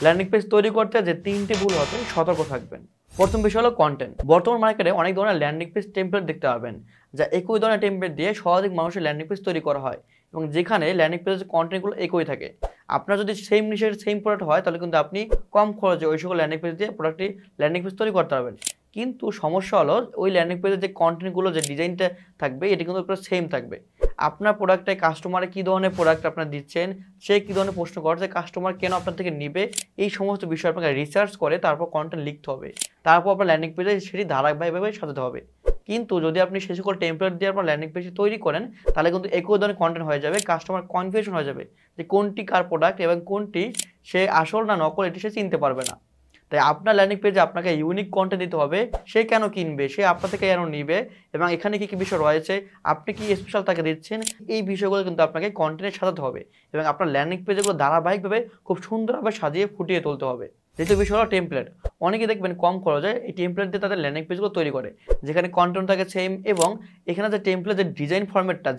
Landing page তৈরি করতে যে ৩টি ভুল হতে সতর্ক থাকবেন। প্রথম বিষয় হলো কন্টেন্ট। বর্তমান মার্কেটে অনেক ধরনের ল্যান্ডিং পেজ টেমপ্লেট দেখতে পাবেন, যা একই ধরনের টেমপ্লেট দিয়ে শতাধিক মানুষের ল্যান্ডিং পেজ তৈরি করা হয় এবং যেখানে ল্যান্ডিং পেজের কন্টেন্টগুলো একই থাকে। আপনার যদি সেম নিশের সেম প্রোডাক্ট হয় তাহলে কিন্তু আপনি কম খরচে ওই সকল ল্যান্ডিং পেজ দিয়ে প্রোডাক্টটি ল্যান্ডিং পেজ তৈরি করতে পারবেন। কিন্তু সমস্যা হলো ওই ল্যান্ডিং পেজের যে কন্টেন্টগুলো, যে ডিজাইনটা থাকবে এটি কিন্তু পুরো সেম থাকবে। আপনার প্রোডাক্টে কাস্টমারে কী ধরনের প্রোডাক্ট আপনার দিচ্ছেন, সে কী ধরনের প্রশ্ন করছে, কাস্টমার কেন আপনার থেকে নিবে, এই সমস্ত বিষয় আপনাকে রিসার্চ করে তারপর কন্টেন্ট লিখতে হবে। তারপর আপনার ল্যান্ডিং পেজে সেটি ধারাবাহিকভাবে সাজাতে হবে। কিন্তু যদি আপনি সে সকল টেমপ্লেট দিয়ে আপনার ল্যান্ডিং পেজ তৈরি করেন তাহলে কিন্তু একই ধরনের কন্টেন্ট হয়ে যাবে, কাস্টমার কনফিউশন হয়ে যাবে যে কোনটি কার প্রোডাক্ট এবং কোনটি সে আসল না নকল এটি সে চিনতে পারবে না। তাই আপনার ল্যান্ডিং পেজে আপনাকে ইউনিক কন্টেন্ট দিতে হবে, সে কেন কিনবে, সে আপনার থেকে কেন নিবে এবং এখানে কী কী বিষয় রয়েছে, আপনি কি স্পেশাল তাকে দিচ্ছেন, এই বিষয়গুলো কিন্তু আপনাকে কন্টেন্টে সাজাতে হবে এবং আপনার ল্যান্ডিং পেজগুলো ধারাবাহিকভাবে খুব সুন্দরভাবে সাজিয়ে ফুটিয়ে তুলতে হবে। দ্বিতীয় বিষয় হলো টেমপ্লেট। অনেকে দেখবেন কম খরচে এই টেমপ্লেট দিয়ে তাদের ল্যান্ডিং পেজগুলো তৈরি করে, যেখানে কন্টেন্ট থাকে সেম এবং এখানে যে টেমপ্লেট যে ডিজাইন ফরম্যাটটা,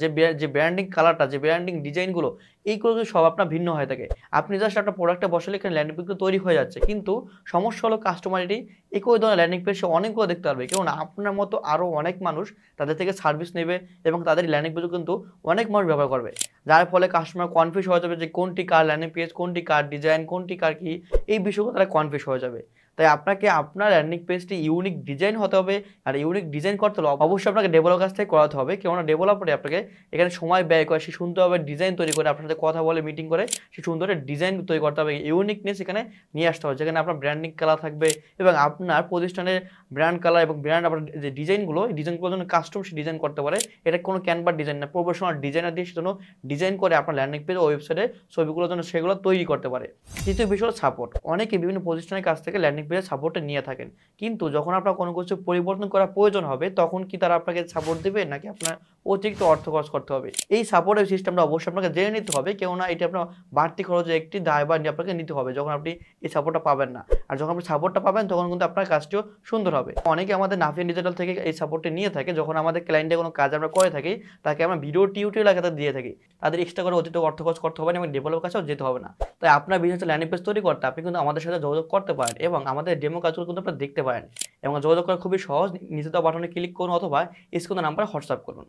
যে ব্র্যান্ডিং কালারটা, যে ব্র্যান্ডিং ডিজাইনগুলো, এইগুলো কিন্তু সব আপনার ভিন্ন হয়ে থাকে। আপনি জাস্ট একটা প্রোডাক্টটা বসালে এখানে ল্যান্ডিং পেজগুলো তৈরি হয়ে যাচ্ছে, কিন্তু সমস্যা হলো কাস্টমার এটি একই ধরনের ল্যান্ডিং পেজ সে অনেকগুলো দেখতে পারবে, কেননা আপনার মতো আরও অনেক মানুষ তাদের থেকে সার্ভিস নেবে এবং তাদের ল্যান্ডিং পেজও কিন্তু অনেক মানুষ ব্যবহার করবে, যার ফলে কাস্টমার কনফিউজ হয়ে যাবে যে কোনটি কার ল্যান্ডিং পেজ, কোনটি কার ডিজাইন, কোনটি কার কি, এই বিষয়গুলো তারা কনফিউজ হয়ে যাবে। তাই আপনাকে আপনার ল্যান্ডিং পেজটি ইউনিক ডিজাইন হতে হবে, আর ইউনিক ডিজাইন করতে হলে অবশ্যই আপনাকে ডেভেলপার কাছ থেকে করাতে হবে, কেননা ডেভেলপারে আপনাকে এখানে সময় ব্যয় করে সে সুন্দরভাবে ডিজাইন তৈরি করে আপনার সাথে কথা বলে মিটিং করে সে সুন্দর ডিজাইন তৈরি করতে হবে, ইউনিকনেস এখানে নিয়ে আসতে হবে, যেখানে আপনার ব্র্যান্ডিং কালার থাকবে এবং আপনার প্রতিষ্ঠানের ব্র্যান্ড কালার এবং ব্র্যান্ড আপনার যে ডিজাইনগুলো, এই ডিজাইনগুলোর জন্য কাস্টম সে ডিজাইন করতে পারে। এটা কোনো ক্যানভার ডিজাইন না, প্রফেশনাল ডিজাইনার দিয়ে সেজন্য ডিজাইন করে আপনার ল্যান্ডিং পেজ ওয়েবসাইটে ছবিগুলোর জন্য সেগুলো তৈরি করতে পারে। তৃতীয় বিষয় হলো সাপোর্ট। অনেকে বিভিন্ন প্রতিষ্ঠানের কাছ থেকে ল্যান্ডিং পেজের সাপোর্টটা নিয়ে থাকেন, কিন্তু যখন আপনার কোনো কিছু পরিবর্তন করা প্রয়োজন হবে তখন কি তারা আপনাকে সাপোর্ট দেবে, নাকি আপনার অতিরিক্ত অর্থ খরচ করতে হবে? এই সাপোর্টের সিস্টেমটা অবশ্যই আপনাকে জেনে নিতে হবে, কেননা এটা আপনার বাড়তি খরচের একটি দায়ভার আপনাকে নিতে হবে যখন আপনি এই সাপোর্টটা পাবেন না। আর যখন আপনি সাপোর্টটা পাবেন তখন কিন্তু আপনার কাজটিও সুন্দর হবে। অনেকে আমাদের নাফিয়ান ডিজিটাল থেকে এই সাপোর্টটি নিয়ে থাকে, যখন আমাদের ক্লায়েন্টের কোনো কাজ আমরা করে থাকি তাকে আমরা ভিডিও টিউটোরিয়াল আকারে দিয়ে থাকি, তাদের এক্সট্রা করে অতিরিক্ত অর্থ খরচ করতে হবে না এবং ডেভেলপার কাছেও যেতে হবে না। তাই আপনার বিজনেসে ল্যান্ডিং পেজ তৈরি করতে আপনি কিন্তু আমাদের সাথে যোগাযোগ করতে পারেন এবং আমাদের ডেমো কাজগুলো কিন্তু আপনারা দেখতে পারেন এবং যোগাযোগ করা খুবই সহজ। নিচে দেওয়া বাটনে ক্লিক করুন অথবা স্ক্রিনে নাম্বারে হোয়াটসঅ্যাপ করুন।